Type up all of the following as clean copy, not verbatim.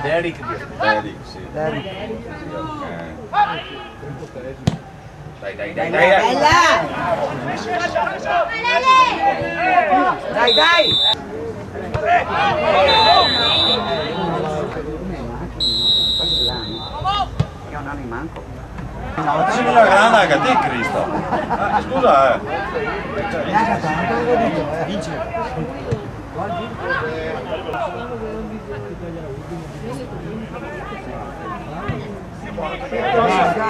Derek, sì. Dai. Non ne manco. No, ci vuole la grana che a te, Cristo. Scusa,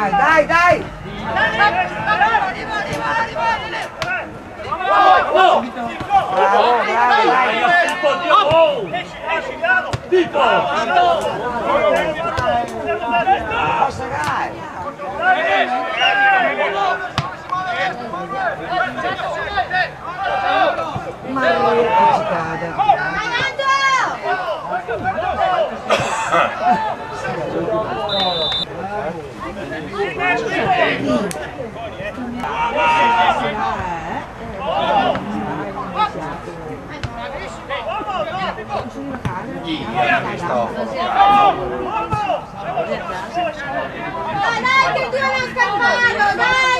Dai! Dai, che tu non scappare, dai!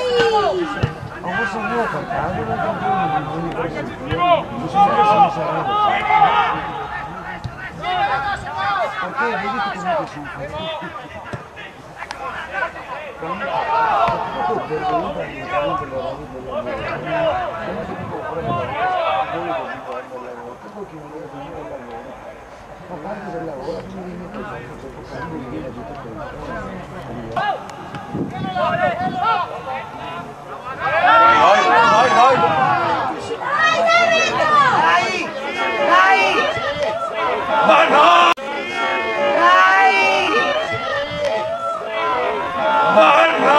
ma no! Ma no!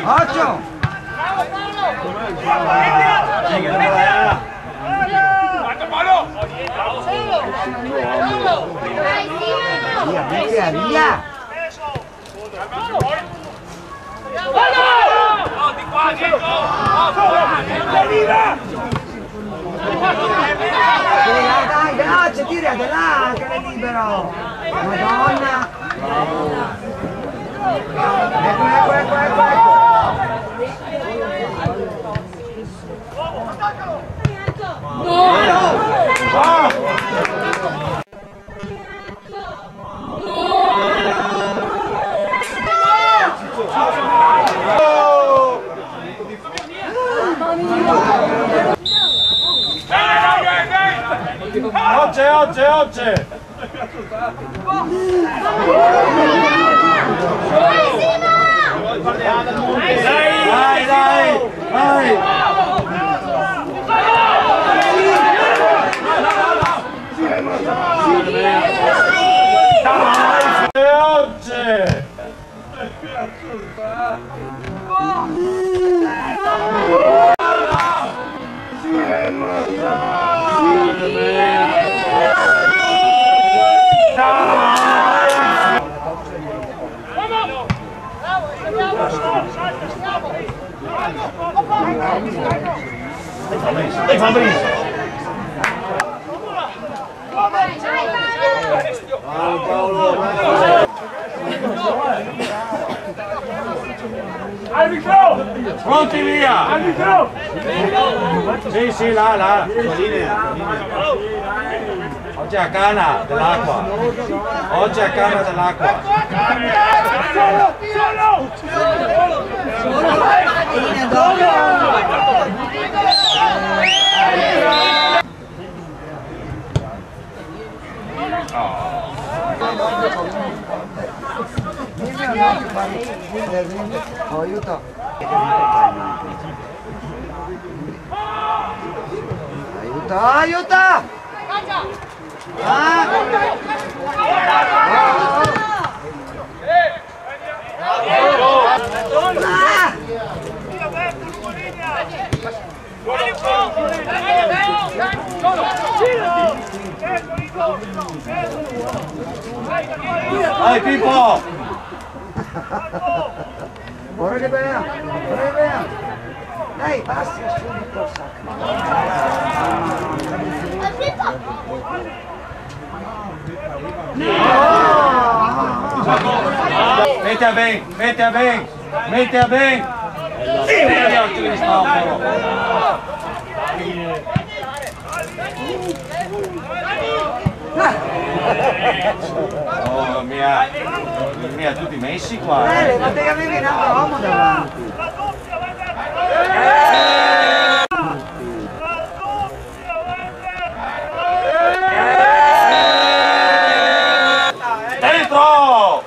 Occhio! Via, via! Dai, veloce, tira da là, che è libero! Madonna! Ecco! Oggi! Dai! Dai Fabrizio! Pronti via! Sì, là! Oggi a canna dell'acqua. Oggi a canna dell'acqua. Aiuto. Aiuto, aiuto! Dai Pippo! Ora che bene! Dai, passi subito, Metti a ben! Metti a ben! Metti a ben! Oh mia, tutti messi qua. Ma te avevi un altro uomo davanti. Dentro!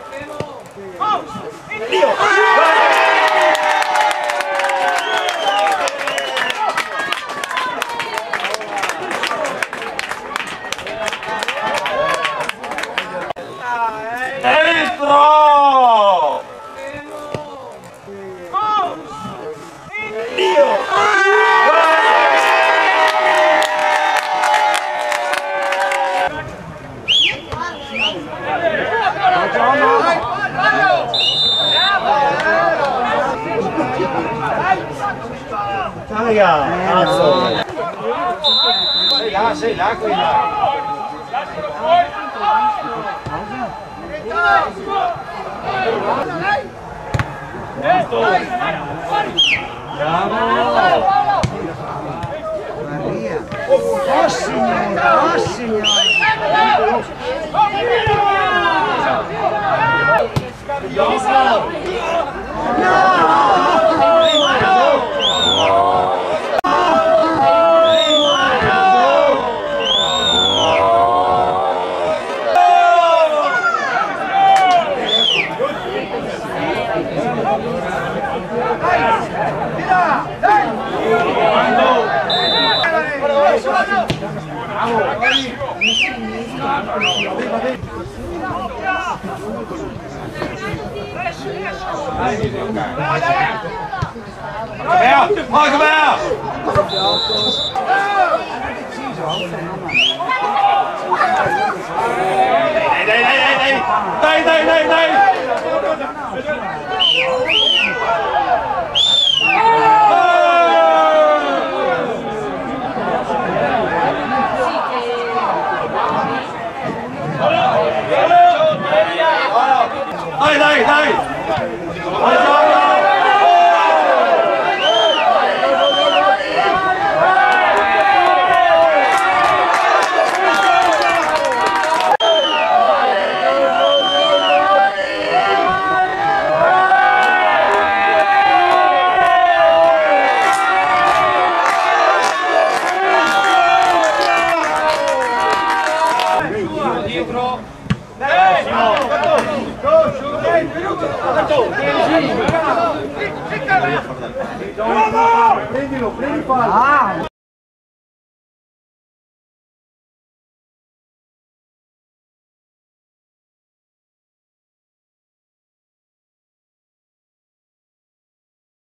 Dentro! Ciao raga, cazzo! Sei là, qui là. Maria! Oh signore! Oh signore! Come out! Dai! Prendilo, prendi il palo!